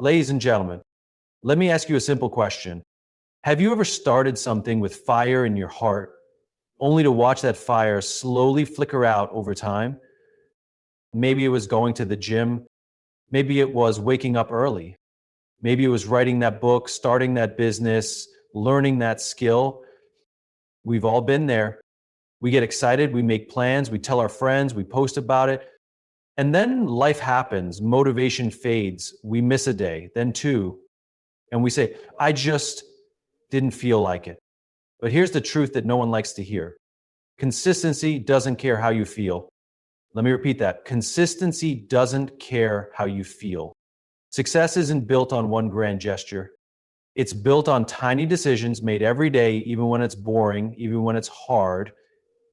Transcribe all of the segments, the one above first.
Ladies and gentlemen, let me ask you a simple question. Have you ever started something with fire in your heart, only to watch that fire slowly flicker out over time? Maybe it was going to the gym. Maybe it was waking up early. Maybe it was writing that book, starting that business, learning that skill. We've all been there. We get excited, we make plans, we tell our friends, we post about it. And then life happens, motivation fades, we miss a day, then two, and we say, I just didn't feel like it. But here's the truth that no one likes to hear. Consistency doesn't care how you feel. Let me repeat that. Consistency doesn't care how you feel. Success isn't built on one grand gesture. It's built on tiny decisions made every day, even when it's boring, even when it's hard,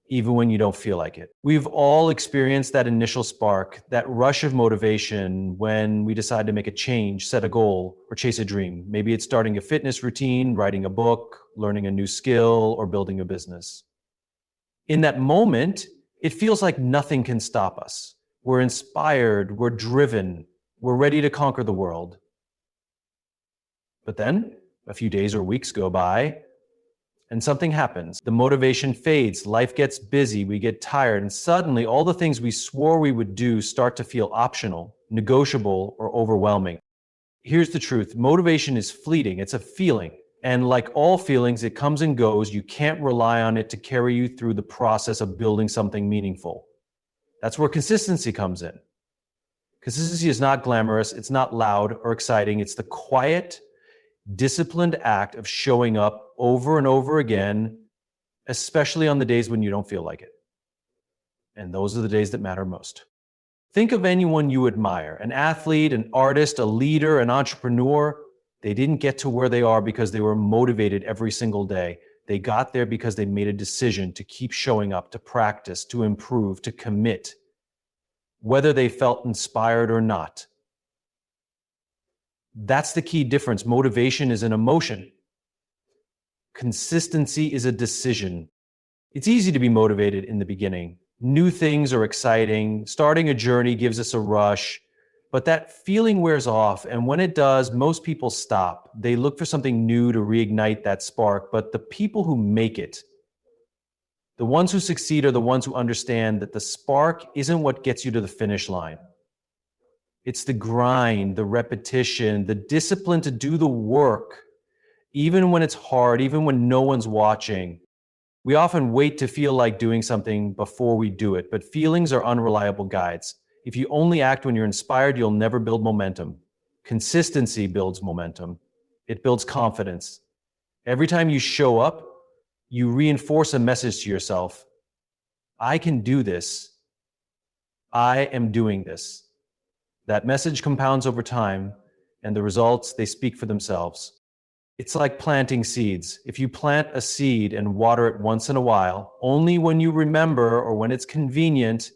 even when you don't feel like it. We've all experienced that initial spark, that rush of motivation when we decide to make a change, set a goal, or chase a dream. Maybe it's starting a fitness routine, writing a book, learning a new skill, or building a business. In that moment, it feels like nothing can stop us. We're inspired, we're driven, we're ready to conquer the world. But then a few days or weeks go by, and something happens. The motivation fades, life gets busy, we get tired, and suddenly all the things we swore we would do start to feel optional, negotiable, or overwhelming. Here's the truth. Motivation is fleeting. It's a feeling. And like all feelings, it comes and goes. You can't rely on it to carry you through the process of building something meaningful. That's where consistency comes in. Consistency is not glamorous. It's not loud or exciting. It's the quiet, disciplined act of showing up over and over again, especially on the days when you don't feel like it. And those are the days that matter most. Think of anyone you admire, an athlete, an artist, a leader, an entrepreneur. They didn't get to where they are because they were motivated every single day. They got there because they made a decision to keep showing up, to practice, to improve, to commit, whether they felt inspired or not. That's the key difference. Motivation is an emotion. Consistency is a decision. It's easy to be motivated in the beginning. New things are exciting. Starting a journey gives us a rush, but that feeling wears off. And when it does, most people stop. They look for something new to reignite that spark. But the people who make it, the ones who succeed, are the ones who understand that the spark isn't what gets you to the finish line. It's the grind, the repetition, the discipline to do the work, even when it's hard, even when no one's watching. We often wait to feel like doing something before we do it, but feelings are unreliable guides. If you only act when you're inspired, you'll never build momentum. Consistency builds momentum. It builds confidence. Every time you show up, you reinforce a message to yourself. I can do this. I am doing this. That message compounds over time, and the results, they speak for themselves. It's like planting seeds. If you plant a seed and water it once in a while, only when you remember or when it's convenient,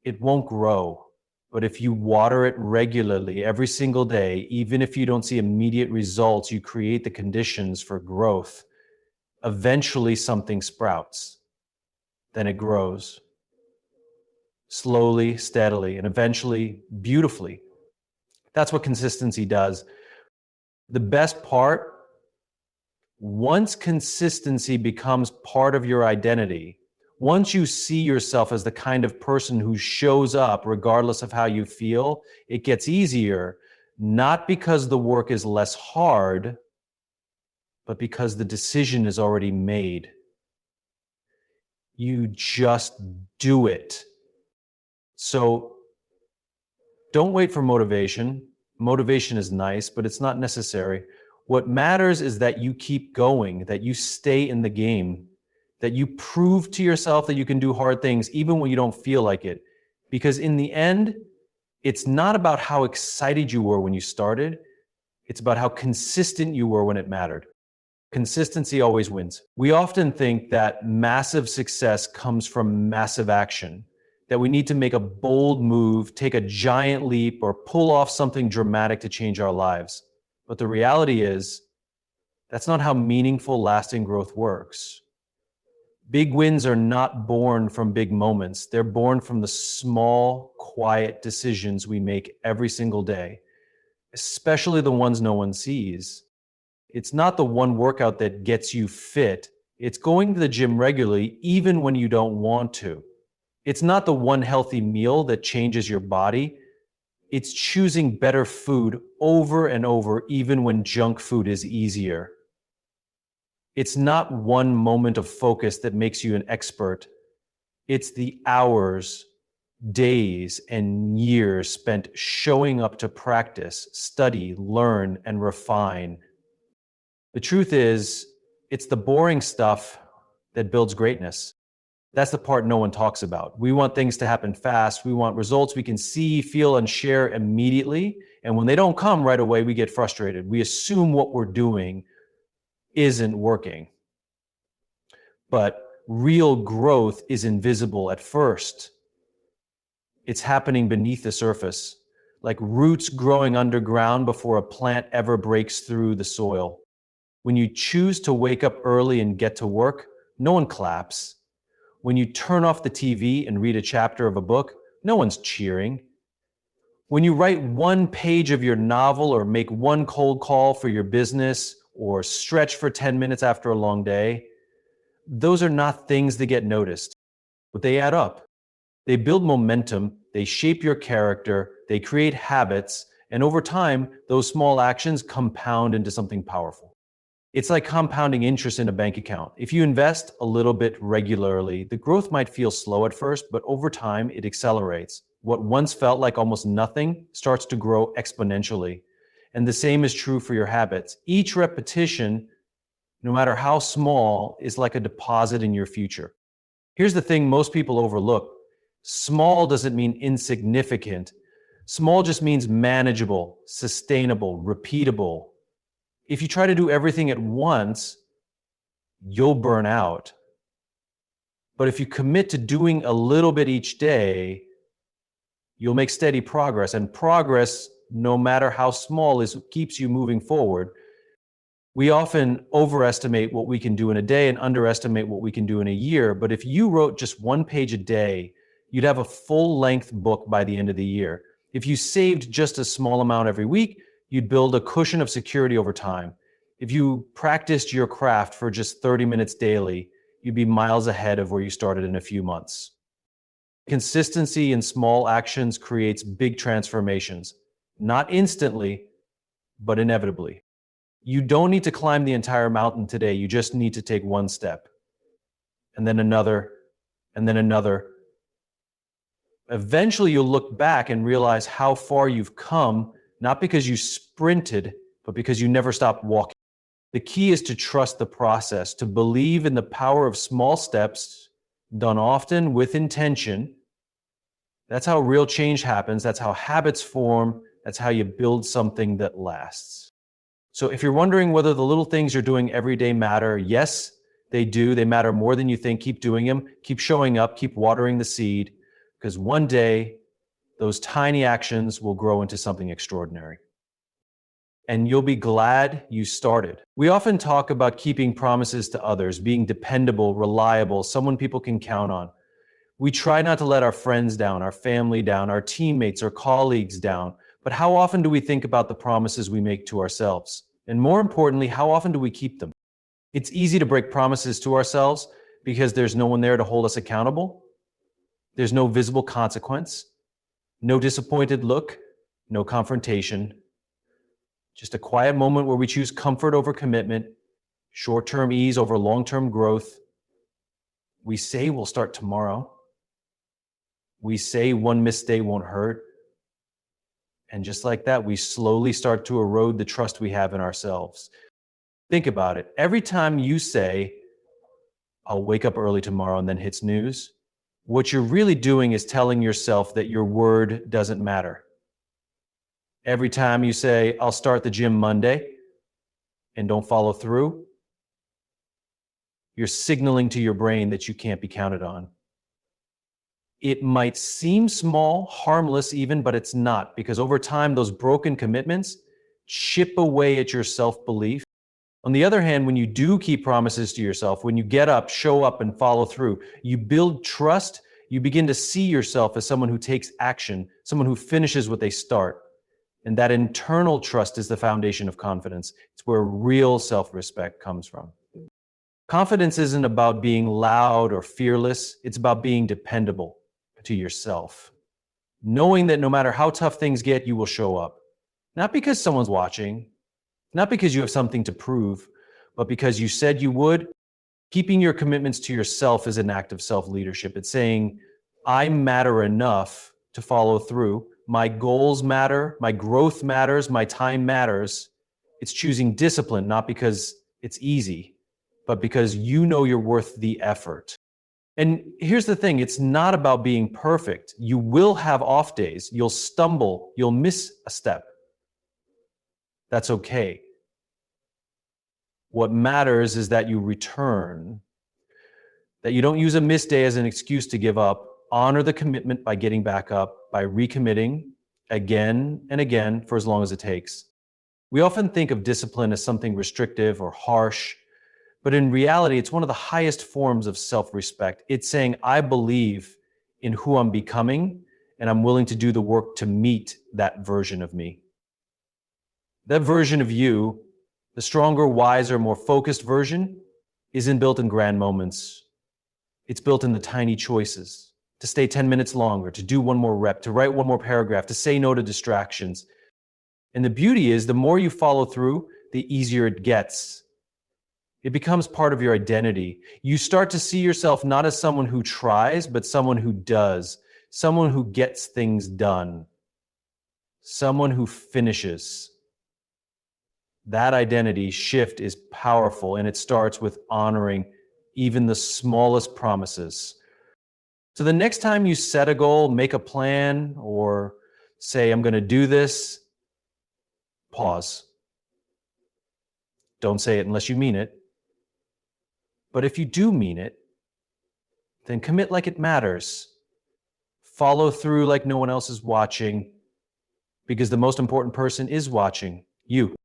it won't grow. But if you water it regularly every single day, even if you don't see immediate results, you create the conditions for growth. Eventually something sprouts. Then it grows. Slowly, steadily, and eventually beautifully. That's what consistency does. The best part, once consistency becomes part of your identity, once you see yourself as the kind of person who shows up regardless of how you feel, it gets easier, not because the work is less hard, but because the decision is already made. You just do it. So don't wait for motivation. Motivation is nice, but it's not necessary. What matters is that you keep going, that you stay in the game, that you prove to yourself that you can do hard things even when you don't feel like it. Because in the end, it's not about how excited you were when you started. It's about how consistent you were when it mattered. Consistency always wins. We often think that massive success comes from massive action, that we need to make a bold move, take a giant leap, or pull off something dramatic to change our lives. But the reality is, that's not how meaningful, lasting growth works. Big wins are not born from big moments. They're born from the small, quiet decisions we make every single day. especially the ones no one sees. It's not the one workout that gets you fit. It's going to the gym regularly, even when you don't want to. It's not the one healthy meal that changes your body. It's choosing better food over and over, even when junk food is easier. It's not one moment of focus that makes you an expert. It's the hours, days, and years spent showing up to practice, study, learn, and refine. The truth is, it's the boring stuff that builds greatness. That's the part no one talks about. We want things to happen fast. We want results we can see, feel, and share immediately. And when they don't come right away, we get frustrated. We assume what we're doing isn't working. But real growth is invisible at first. It's happening beneath the surface, like roots growing underground before a plant ever breaks through the soil. When you choose to wake up early and get to work, no one claps. When you turn off the TV and read a chapter of a book, no one's cheering. When you write one page of your novel or make one cold call for your business or stretch for 10 minutes after a long day, those are not things that get noticed, but they add up. They build momentum, they shape your character, they create habits, and over time, those small actions compound into something powerful. It's like compounding interest in a bank account. If you invest a little bit regularly, the growth might feel slow at first, but over time, it accelerates. What once felt like almost nothing starts to grow exponentially. And the same is true for your habits. Each repetition, no matter how small, is like a deposit in your future. Here's the thing most people overlook. Small doesn't mean insignificant. Small just means manageable, sustainable, repeatable. If you try to do everything at once, you'll burn out. But if you commit to doing a little bit each day, you'll make steady progress. And progress, no matter how small, keeps you moving forward. We often overestimate what we can do in a day and underestimate what we can do in a year. But if you wrote just one page a day, you'd have a full-length book by the end of the year. If you saved just a small amount every week, you'd build a cushion of security over time. If you practiced your craft for just 30 minutes daily, you'd be miles ahead of where you started in a few months. Consistency in small actions creates big transformations, not instantly, but inevitably. You don't need to climb the entire mountain today. You just need to take one step, and then another, and then another. Eventually, you'll look back and realize how far you've come, not because you sprinted, but because you never stopped walking. The key is to trust the process, to believe in the power of small steps done often with intention. That's how real change happens. That's how habits form. That's how you build something that lasts. So if you're wondering whether the little things you're doing every day matter, yes, they do. They matter more than you think. Keep doing them. Keep showing up. Keep watering the seed, because one day those tiny actions will grow into something extraordinary. And you'll be glad you started. We often talk about keeping promises to others, being dependable, reliable, someone people can count on. We try not to let our friends down, our family down, our teammates or colleagues down. But how often do we think about the promises we make to ourselves? And more importantly, how often do we keep them? It's easy to break promises to ourselves because there's no one there to hold us accountable. There's no visible consequence, no disappointed look, no confrontation. Just a quiet moment where we choose comfort over commitment, short-term ease over long-term growth. We say we'll start tomorrow. We say one missed day won't hurt. And just like that, we slowly start to erode the trust we have in ourselves. Think about it. Every time you say, I'll wake up early tomorrow and then hit snooze, what you're really doing is telling yourself that your word doesn't matter. Every time you say, I'll start the gym Monday and don't follow through, you're signaling to your brain that you can't be counted on. It might seem small, harmless even, but it's not, because over time, those broken commitments chip away at your self-belief. On the other hand, when you do keep promises to yourself, when you get up, show up, and follow through, you build trust. You begin to see yourself as someone who takes action, someone who finishes what they start. And that internal trust is the foundation of confidence. It's where real self-respect comes from. Confidence isn't about being loud or fearless. It's about being dependable to yourself. Knowing that no matter how tough things get, you will show up. Not because someone's watching, not because you have something to prove, but because you said you would. Keeping your commitments to yourself is an act of self-leadership. It's saying, I matter enough to follow through. My goals matter. My growth matters. My time matters. It's choosing discipline, not because it's easy, but because you know you're worth the effort. And here's the thing, it's not about being perfect. You will have off days. You'll stumble. You'll miss a step. That's okay. What matters is that you return, that you don't use a missed day as an excuse to give up. Honor the commitment by getting back up, by recommitting again and again for as long as it takes. We often think of discipline as something restrictive or harsh, but in reality, it's one of the highest forms of self-respect. It's saying, I believe in who I'm becoming, and I'm willing to do the work to meet that version of me. That version of you, the stronger, wiser, more focused version, isn't built in grand moments. It's built in the tiny choices. To stay 10 minutes longer, to do one more rep, to write one more paragraph, to say no to distractions. And the beauty is, the more you follow through, the easier it gets. It becomes part of your identity. You start to see yourself not as someone who tries, but someone who does. Someone who gets things done. Someone who finishes. That identity shift is powerful, and it starts with honoring even the smallest promises. So the next time you set a goal, make a plan, or say, I'm going to do this, pause. Don't say it unless you mean it. But if you do mean it, then commit like it matters. Follow through like no one else is watching, because the most important person is watching, you.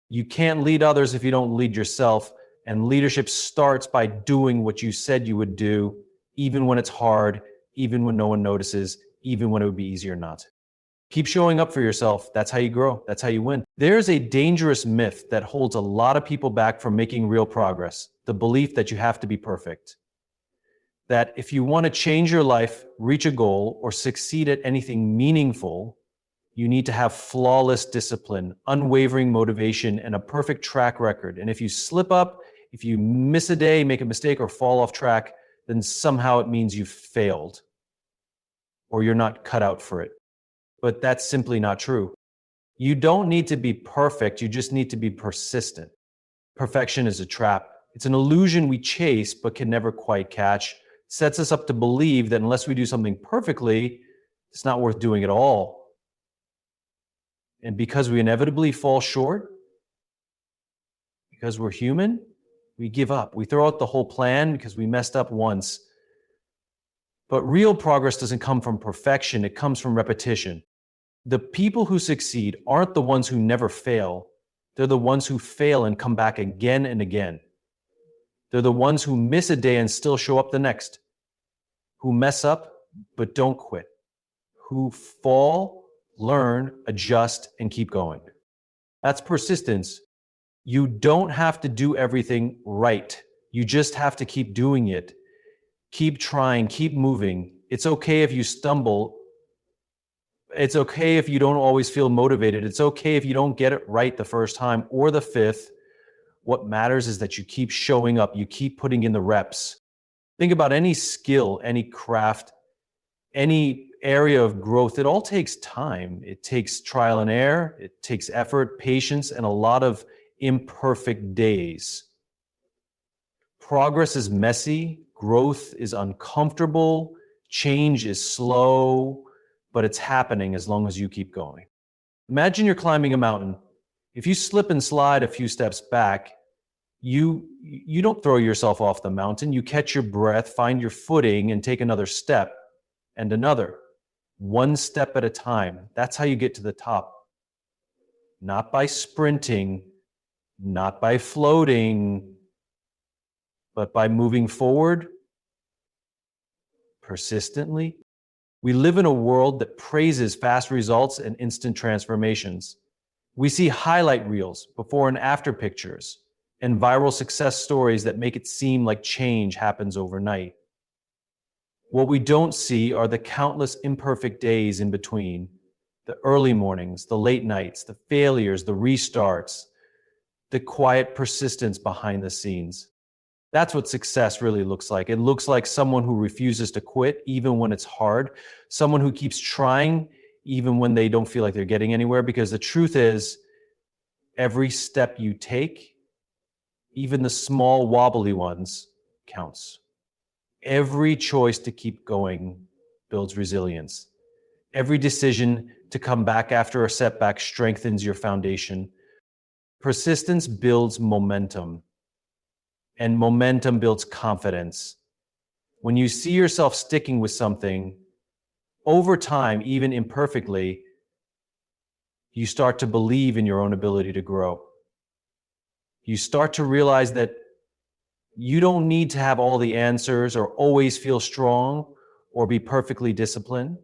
You can't lead others if you don't lead yourself, and leadership starts by doing what you said you would do, even when it's hard, even when no one notices, even when it would be easier not. Keep showing up for yourself. That's how you grow. That's how you win. There's a dangerous myth that holds a lot of people back from making real progress. The belief that you have to be perfect. That if you want to change your life, reach a goal, or succeed at anything meaningful, you need to have flawless discipline, unwavering motivation, and a perfect track record. And if you slip up, if you miss a day, make a mistake, or fall off track, then somehow it means you've failed or you're not cut out for it. But that's simply not true. You don't need to be perfect. You just need to be persistent. Perfection is a trap. It's an illusion we chase but can never quite catch. It sets us up to believe that unless we do something perfectly, it's not worth doing at all. And because we inevitably fall short, because we're human, we give up. We throw out the whole plan because we messed up once. But real progress doesn't come from perfection. It comes from repetition. The people who succeed aren't the ones who never fail. They're the ones who fail and come back again and again. They're the ones who miss a day and still show up the next. Who mess up but don't quit. Who fall, learn, adjust, and keep going. That's persistence. You don't have to do everything right. You just have to keep doing it. Keep trying, keep moving. It's okay if you stumble. It's okay if you don't always feel motivated. It's okay if you don't get it right the first time or the fifth. What matters is that you keep showing up. You keep putting in the reps. Think about any skill, any craft, any area of growth. It all takes time. It takes trial and error. It takes effort, patience, and a lot of imperfect days. Progress is messy. Growth is uncomfortable. Change is slow, but it's happening as long as you keep going. Imagine you're climbing a mountain. If you slip and slide a few steps back, you don't throw yourself off the mountain. You catch your breath, find your footing, and take another step and another. One step at a time. That's how you get to the top. Not by sprinting, not by floating, but by moving forward persistently, We live in a world that praises fast results and instant transformations. We see highlight reels, before and after pictures, and viral success stories that make it seem like change happens overnight. What we don't see are the countless imperfect days in between, the early mornings, the late nights, the failures, the restarts, the quiet persistence behind the scenes. That's what success really looks like. It looks like someone who refuses to quit even when it's hard, someone who keeps trying even when they don't feel like they're getting anywhere, because the truth is, every step you take, even the small wobbly ones, counts. Every choice to keep going builds resilience. Every decision to come back after a setback strengthens your foundation. Persistence builds momentum, and momentum builds confidence. When you see yourself sticking with something over time, even imperfectly, you start to believe in your own ability to grow. You start to realize that you don't need to have all the answers or always feel strong or be perfectly disciplined.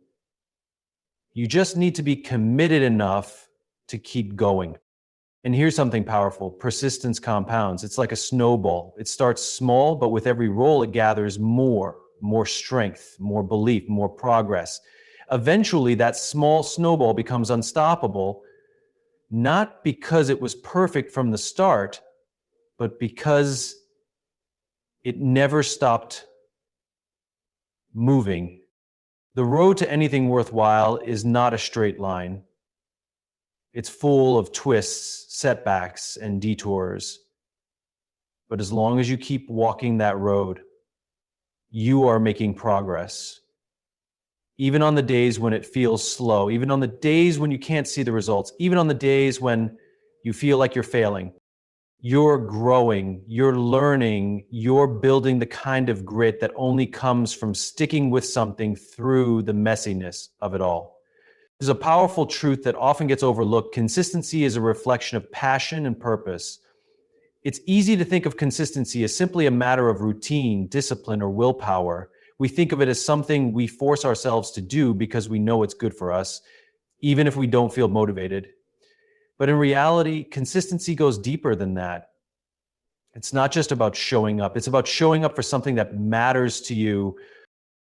You just need to be committed enough to keep going. And here's something powerful. Persistence compounds. It's like a snowball. It starts small, but with every roll, it gathers more strength, more belief, more progress. Eventually, that small snowball becomes unstoppable, not because it was perfect from the start, but because it never stopped moving. The road to anything worthwhile is not a straight line. It's full of twists, setbacks, and detours. But as long as you keep walking that road, you are making progress. Even on the days when it feels slow, even on the days when you can't see the results, even on the days when you feel like you're failing, you're growing, you're learning, you're building the kind of grit that only comes from sticking with something through the messiness of it all. There's a powerful truth that often gets overlooked. Consistency is a reflection of passion and purpose. It's easy to think of consistency as simply a matter of routine, discipline, or willpower. We think of it as something we force ourselves to do because we know it's good for us, even if we don't feel motivated. But in reality, consistency goes deeper than that. It's not just about showing up. It's about showing up for something that matters to you.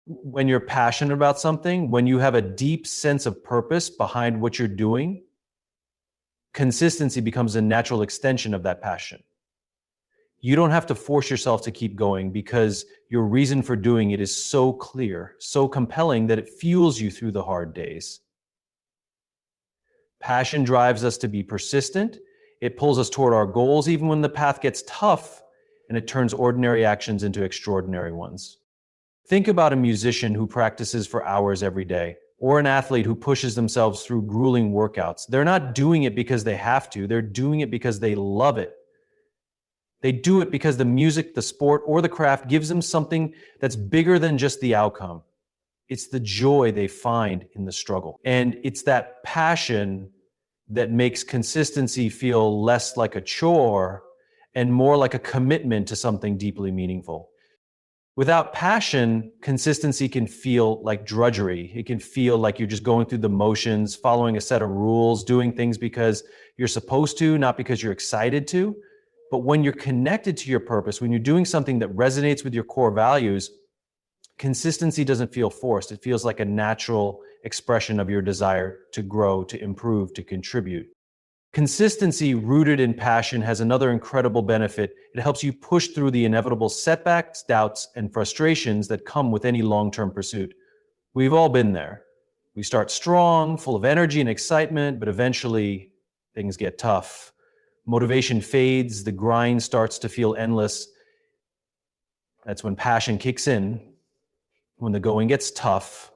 When you're passionate about something, when you have a deep sense of purpose behind what you're doing, consistency becomes a natural extension of that passion. You don't have to force yourself to keep going because your reason for doing it is so clear, so compelling that it fuels you through the hard days. Passion drives us to be persistent. It pulls us toward our goals even when the path gets tough, and it turns ordinary actions into extraordinary ones. Think about a musician who practices for hours every day, or an athlete who pushes themselves through grueling workouts. They're not doing it because they have to, they're doing it because they love it. They do it because the music, the sport, or the craft gives them something that's bigger than just the outcome. It's the joy they find in the struggle. And it's that passion that makes consistency feel less like a chore and more like a commitment to something deeply meaningful. Without passion, consistency can feel like drudgery. It can feel like you're just going through the motions, following a set of rules, doing things because you're supposed to, not because you're excited to. But when you're connected to your purpose, when you're doing something that resonates with your core values, consistency doesn't feel forced. It feels like a natural expression of your desire to grow, to improve, to contribute. Consistency rooted in passion has another incredible benefit. It helps you push through the inevitable setbacks, doubts, and frustrations that come with any long-term pursuit. We've all been there. We start strong, full of energy and excitement, but eventually things get tough. Motivation fades, the grind starts to feel endless. That's when passion kicks in. When the going gets tough,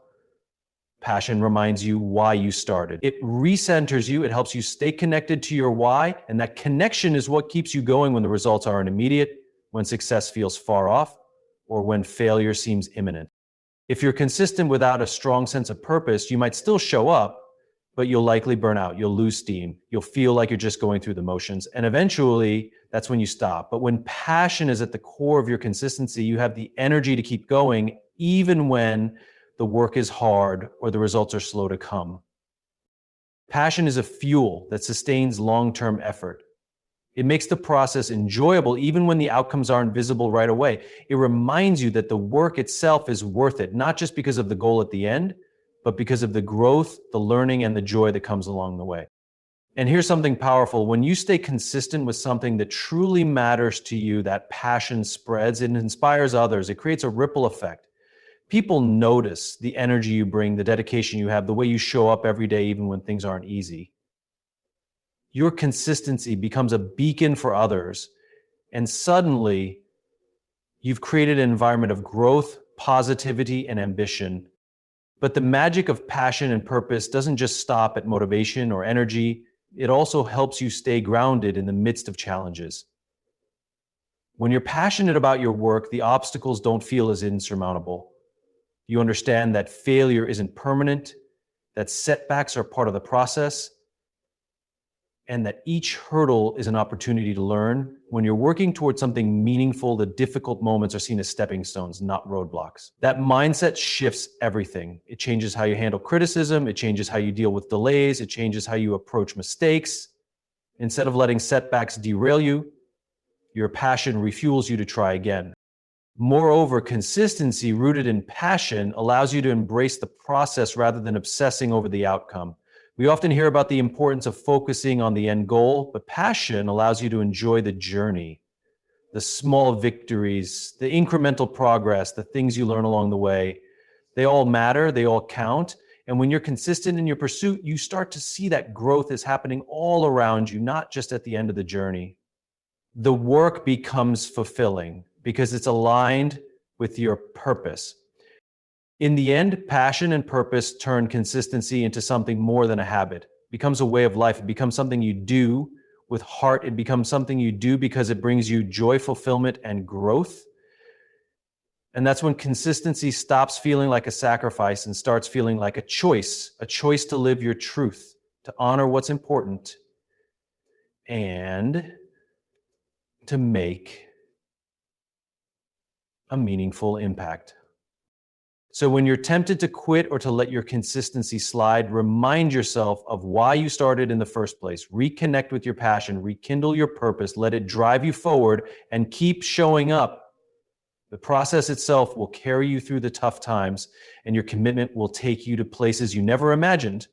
passion reminds you why you started. It recenters you. It helps you stay connected to your why. And that connection is what keeps you going when the results aren't immediate, when success feels far off, or when failure seems imminent. If you're consistent without a strong sense of purpose, you might still show up, but you'll likely burn out. You'll lose steam. You'll feel like you're just going through the motions. And eventually, that's when you stop. But when passion is at the core of your consistency, you have the energy to keep going, even when the work is hard, or the results are slow to come. Passion is a fuel that sustains long-term effort. It makes the process enjoyable even when the outcomes aren't visible right away. It reminds you that the work itself is worth it, not just because of the goal at the end, but because of the growth, the learning, and the joy that comes along the way. And here's something powerful. When you stay consistent with something that truly matters to you, that passion spreads, it inspires others. It creates a ripple effect. People notice the energy you bring, the dedication you have, the way you show up every day, even when things aren't easy. Your consistency becomes a beacon for others, and suddenly you've created an environment of growth, positivity, and ambition. But the magic of passion and purpose doesn't just stop at motivation or energy. It also helps you stay grounded in the midst of challenges. When you're passionate about your work, the obstacles don't feel as insurmountable. You understand that failure isn't permanent, that setbacks are part of the process, and that each hurdle is an opportunity to learn. When you're working towards something meaningful, the difficult moments are seen as stepping stones, not roadblocks. That mindset shifts everything. It changes how you handle criticism, it changes how you deal with delays, it changes how you approach mistakes. Instead of letting setbacks derail you, your passion refuels you to try again. Moreover, consistency rooted in passion allows you to embrace the process rather than obsessing over the outcome. We often hear about the importance of focusing on the end goal, but passion allows you to enjoy the journey, the small victories, the incremental progress, the things you learn along the way. They all matter, they all count. And when you're consistent in your pursuit, you start to see that growth is happening all around you, not just at the end of the journey. The work becomes fulfilling because it's aligned with your purpose. In the end, passion and purpose turn consistency into something more than a habit. It becomes a way of life. It becomes something you do with heart. It becomes something you do because it brings you joy, fulfillment, and growth. And that's when consistency stops feeling like a sacrifice and starts feeling like a choice to live your truth, to honor what's important, and to make a meaningful impact. So when you're tempted to quit or to let your consistency slide, remind yourself of why you started in the first place. Reconnect with your passion, rekindle your purpose, let it drive you forward, and keep showing up. The process itself will carry you through the tough times, and your commitment will take you to places you never imagined.